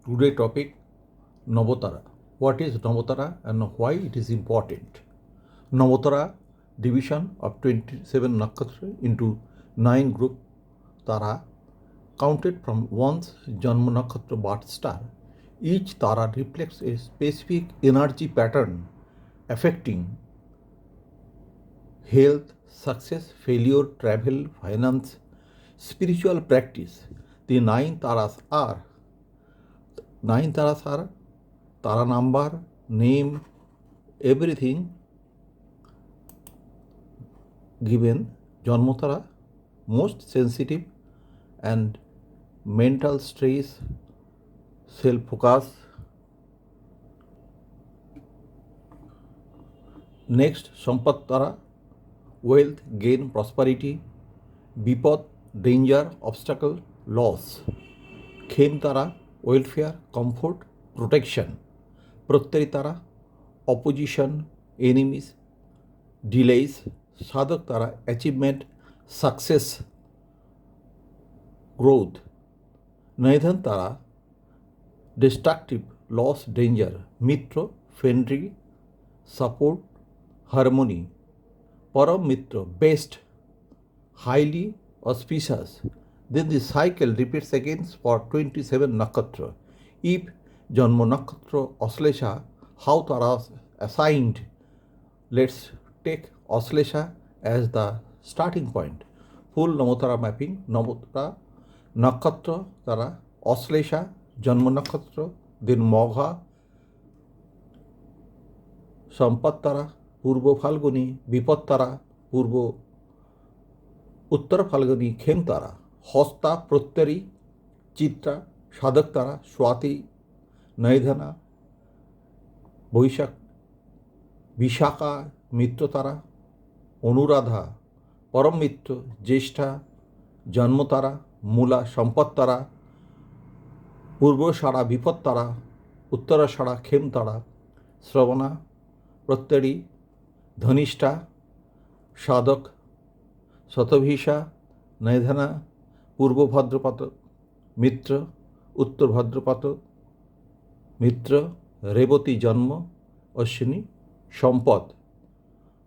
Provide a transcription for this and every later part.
Today topic Navotara. What is Navotara and why it is important? Navotara division of 27 nakshatra into 9 group Tara counted from one's Janma nakshatra birth star. Each Tara reflects a specific energy pattern affecting health, success, failure, travel, finance, spiritual practice. The nine taras are Tara number, name, everything given. Janmotara, most sensitive and mental stress, self focus. Next, Sampat Tara, wealth, gain, prosperity, Bipad, danger, obstacle, loss. Khem Tara, welfare, comfort, protection. Pratyari Tara, opposition, enemies, delays. Sadhak Tara, achievement, success, growth. Naidhan Tara, destructive, loss, danger. Mitra, friendly, support, harmony. Param Mitra, best, highly auspicious. Then the cycle repeats again for 27 nakshatra. If Janma nakshatra Aslesha, how Taras assigned? Let's take Aslesha as the starting point. Full Navotara mapping, Navotara, Nakshatra Tara, Aslesha, Janma nakshatra, then Mogha, Sampat Tara, Purbo Phalguni, Bipad Tara, Purbo Uttar Phalguni, Khem Tara, Hosta, Pratyari, Chitra, Sadhak Tara, Swati, Naidhana, Boishak, Vishaka, Mitra Tara, Anuradha, Param Mitra, Jeshta, Janma Tara, Mula, Sampat Tara, Purbo Shara, Bipad Tara, Uttara Shara, Khem Tara, Sravana, Pratyari, Dhanishta, Sadhak, Satabhisha, Naidhana, Purbo Bhadrapata, Mitra, Uttar Bhadrapata, Mitra, Revati Janma, Ashwini, Sampad,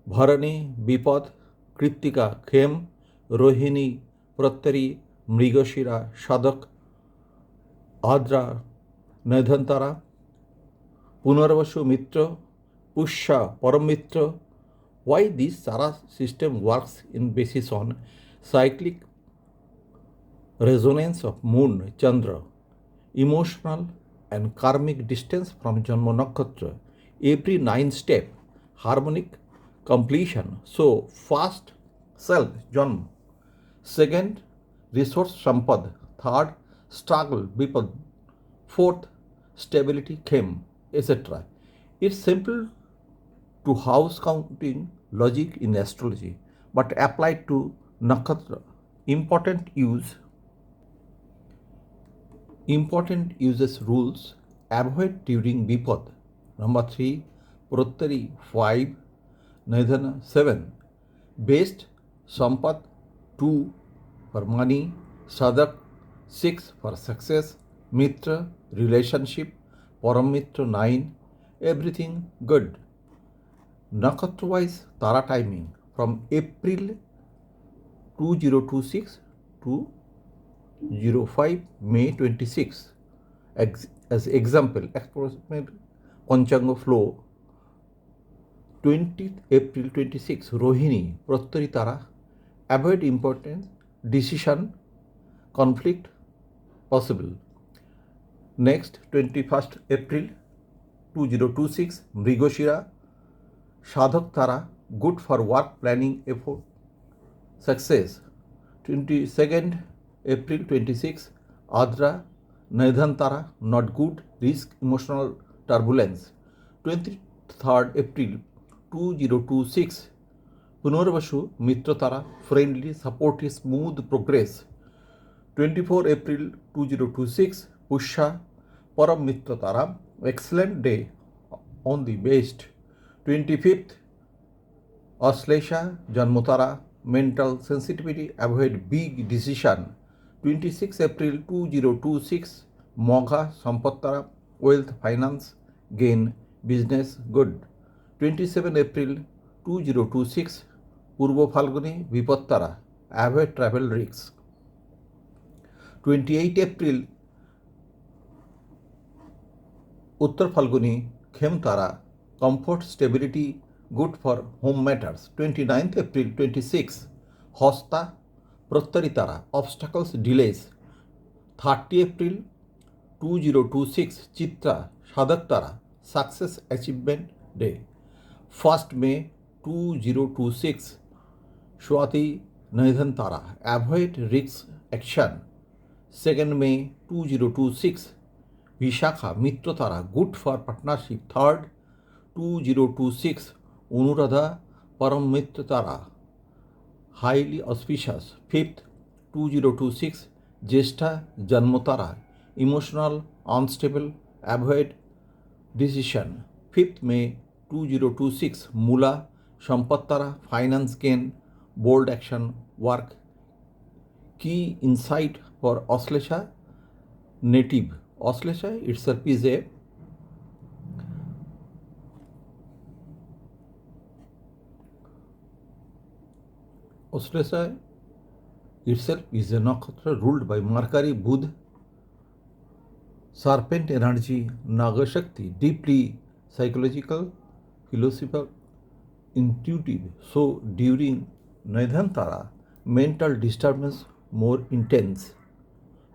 Bharani, Bipad, Kritika, Khem, Rohini, Pratyari, Mrigashira, Sadhak, Adra, Naidhantara, Punarvasu Mitra, Pusha, Param Mitra. Why this Tara system works in basis on cyclic resonance of moon, Chandra, emotional and karmic distance from Janma nakshatra, every 9 step, harmonic completion. So, first, self, Janma. Second, resource, Sampad. Third, struggle, Bipad. Fourth, stability, Khem, etc. It's simple to house counting logic in astrology, but applied to nakshatra. Important uses rules. Avoid during Bipad. Number 3, Pratyari 5, Naidhana 7. Best Sampat 2 for money, Sadhak 6 for success, Mitra relationship, Param Mitra 9, everything good. Nakshatra wise Tara timing from April 2026 to 05 May 26. As example, approximate Panchanga flow 20th April 26, Rohini, Pratyari Tara, avoid important decision, conflict possible. Next, 21st April 2026, Mrigashira, Sadhak Tara, good for work planning effort, success. 22nd April 26, Adra, Naidhan Tara, not good, risk, emotional turbulence. 23rd April 2026, Punarvasu, Mitra Tara, friendly, supportive, smooth progress. 24 April 2026, Pusha, Param Mitra Tara, excellent day, on the best. 25th, Aslesha, Janmotara, mental sensitivity, avoid big decision. 26 April 2026, Mogha Sampattara, wealth, finance, gain, business, good. 27 April 2026, Purbo Phalguni, Vipattara, avoid travel risks. 28 April, Uttar Phalguni, Khemtara, comfort, stability, good for home matters. 29th April 26, Hosta, Prattaritara, obstacles, delays. 30 April 2026, Chitra, Sadaktara, success achievement day. 1st May 2026, Swati Nidhantara, avoid risks action. 2nd May 2026, Vishakha Mitrotara, good for partnership. 3rd 2026, Anuradha Param Mitrotara, highly auspicious. 5th 2026, Jeshta Janmotara, emotional, unstable, avoid decision. 5th May 2026, Mula Sampattara, finance gain, bold action, work. Key insight for Auslesha native. Auslesha itself is a nakshatra ruled by Mercury, Budh, serpent energy, Nagashakti, deeply psychological, philosophical, intuitive. So during Nidhantara, mental disturbance more intense.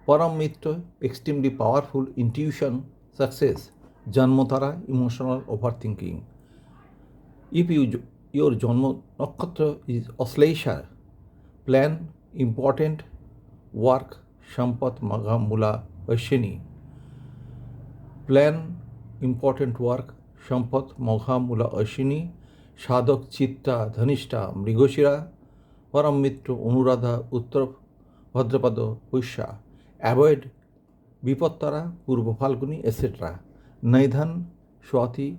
Param Mitra, extremely powerful, intuition, success. Janmotara, emotional overthinking. If your Janma Nakshatra is Auslesha, plan important work, Sampat Magha Mula Ashini. Plan important work, Sampat Magha Mula Ashini, Sadhak Chitta Dhanishta Mrigashira, Param Mitra Anuradha Uttar Bhadrapada Pusha, avoid Vipattara, Purva Phalguni, etc. Naidhan, Swati,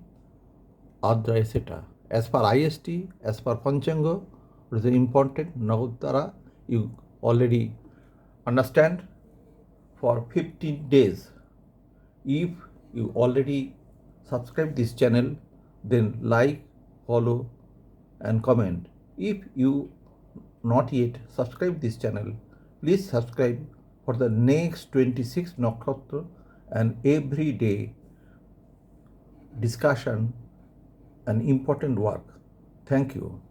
Adra, etc. As per IST, as per Panchanga, it is important Navotara, you already understand, for 15 days. If you already subscribe this channel, then like, follow and comment. If you not yet subscribe this channel, please subscribe for the next 26 nakshatra and every day discussion and important work. Thank you.